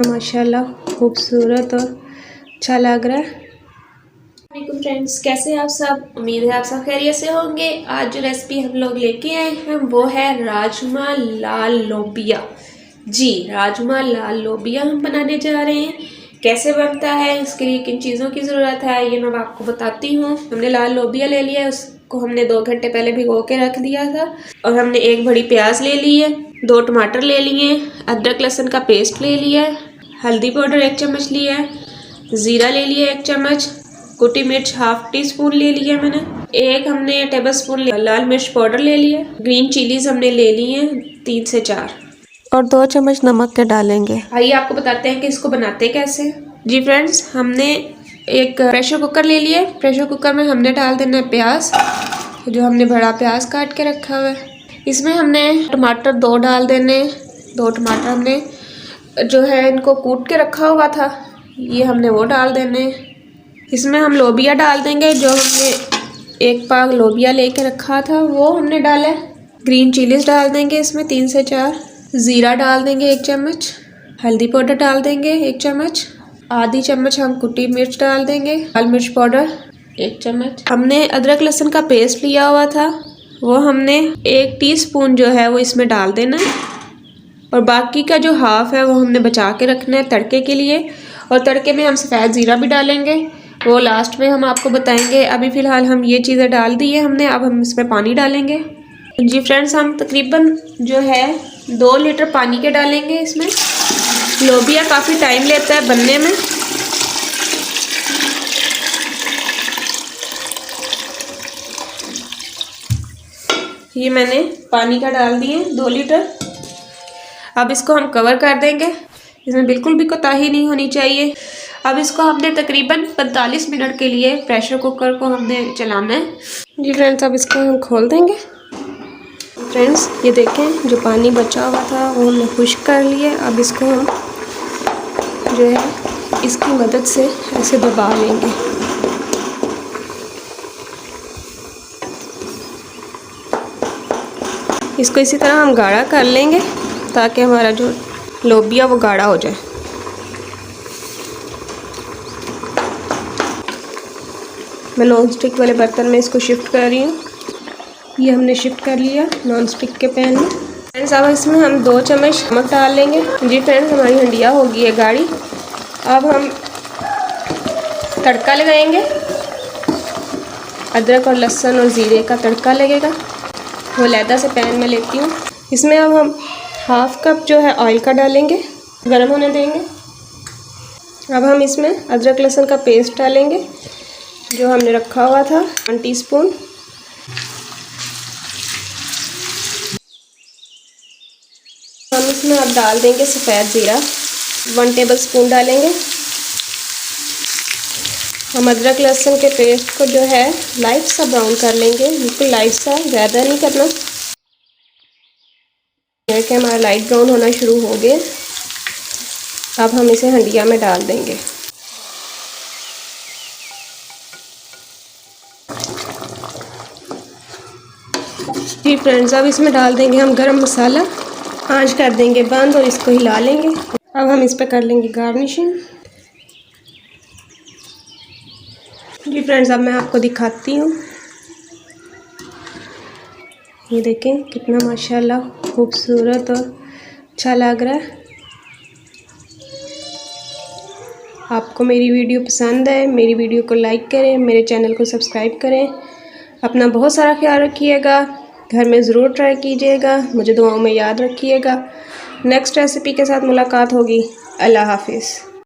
माशाल्लाह खूबसूरत और अच्छा लग रहा है। वालेकुम फ्रेंड्स, कैसे हैं आप सब। उम्मीद है आप सब खैरियत से होंगे। आज जो रेसिपी हम लोग लेके आए हैं वो है राजमा लाल लोबिया। जी, राजमा लाल लोबिया हम बनाने जा रहे हैं। कैसे बनता है, इसके लिए किन चीज़ों की ज़रूरत है, ये मैं आपको बताती हूँ। हमने लाल लोबिया ले लिया है, उसको हमने 2 घंटे पहले भिगो के रख दिया था। और हमने 1 बड़ी प्याज ले ली है, 2 टमाटर ले लिए, अदरक लहसुन का पेस्ट ले लिया है, हल्दी पाउडर 1 चम्मच लिया है, ज़ीरा ले लिया 1 चम्मच, कुटी मिर्च हाफ टी स्पून ले लिया मैंने, 1 हमने टेबल स्पून लाल मिर्च पाउडर ले लिया, ग्रीन चिलीज हमने ले ली है 3 से 4 और 2 चम्मच नमक के डालेंगे। आइए आपको बताते हैं कि इसको बनाते कैसे। जी फ्रेंड्स, हमने एक प्रेशर कुकर ले लिया। प्रेशर कुकर में हमने डाल देना है प्याज, जो हमने बड़ा प्याज काट के रखा हुआ है। इसमें हमने टमाटर 2 डाल देने। 2 टमाटर हमने जो है इनको कूट के रखा हुआ था, ये हमने वो डाल देने। इसमें हम लोबिया डाल देंगे, जो हमने 1 पाव लोबिया लेके रखा था वो हमने डाला है। ग्रीन चिलीज डाल देंगे इसमें 3 से 4, ज़ीरा डाल देंगे 1 चम्मच, हल्दी पाउडर डाल देंगे 1 चम्मच, आधी चम्मच हम कुटी मिर्च डाल देंगे, लाल मिर्च पाउडर 1 चम्मच। हमने अदरक लहसुन का पेस्ट लिया हुआ था, वो हमने 1 टीस्पून जो है वो इसमें डाल देना है। और बाकी का जो हाफ है वो हमने बचा के रखना है तड़के के लिए। और तड़के में हम सफ़ेद ज़ीरा भी डालेंगे, वो लास्ट में हम आपको बताएंगे। अभी फ़िलहाल हम ये चीज़ें डाल दी है हमने, अब हम इसमें पानी डालेंगे। जी फ्रेंड्स, हम तकरीबन जो है 2 लीटर पानी के डालेंगे इसमें। लोबिया काफ़ी टाइम लेता है बनने में। ये मैंने पानी का डाल दिए 2 लीटर। अब इसको हम कवर कर देंगे, इसमें बिल्कुल भी कोताही नहीं होनी चाहिए। अब इसको हमने तकरीबन 45 मिनट के लिए प्रेशर कुकर को हमने चलाना है। जी फ्रेंड्स, अब इसको हम खोल देंगे। फ्रेंड्स, ये देखें जो पानी बचा हुआ था वो हमने खुश्क कर लिया। अब इसको हम जो है इसकी मदद से ऐसे दबा लेंगे। इसको इसी तरह हम गाढ़ा कर लेंगे ताकि हमारा जो लोबिया वो गाढ़ा हो जाए। मैं नॉन स्टिक वाले बर्तन में इसको शिफ्ट कर रही हूँ। ये हमने शिफ्ट कर लिया नॉन स्टिक के पैन में। फ्रेंड्स, अब इसमें हम 2 चम्मच नमक डाल लेंगे। जी फ्रेंड्स, हमारी हंडिया हो गई है गाढ़ी। अब हम तड़का लगाएंगे। अदरक और लहसुन और ज़ीरे का तड़का लगेगा, वो लैदा से पैन में लेती हूँ। इसमें अब हम हाफ कप जो है ऑयल का डालेंगे, गर्म होने देंगे। अब हम इसमें अदरक लहसुन का पेस्ट डालेंगे जो हमने रखा हुआ था 1 टीस्पून। हम इसमें अब डाल देंगे सफ़ेद ज़ीरा 1 टेबल स्पून डालेंगे। हम अदरक लहसुन के पेस्ट को जो है लाइट सा ब्राउन कर लेंगे, बिल्कुल लाइट सा, ज़्यादा नहीं करना। कि हमारा लाइट ब्राउन होना शुरू हो गया। अब हम इसे हंडिया में डाल देंगे। जी फ्रेंड्स, अब इसमें डाल देंगे हम गरम मसाला। आंच कर देंगे बंद और इसको हिला लेंगे। अब हम इस पर कर लेंगे गार्निशिंग। जी फ्रेंड्स, अब मैं आपको दिखाती हूँ। ये देखें कितना माशाल्लाह खूबसूरत और अच्छा लग रहा है। आपको मेरी वीडियो पसंद है, मेरी वीडियो को लाइक करें, मेरे चैनल को सब्सक्राइब करें। अपना बहुत सारा ख्याल रखिएगा, घर में ज़रूर ट्राई कीजिएगा, मुझे दुआओं में याद रखिएगा। नेक्स्ट रेसिपी के साथ मुलाकात होगी। अल्लाह हाफिज़।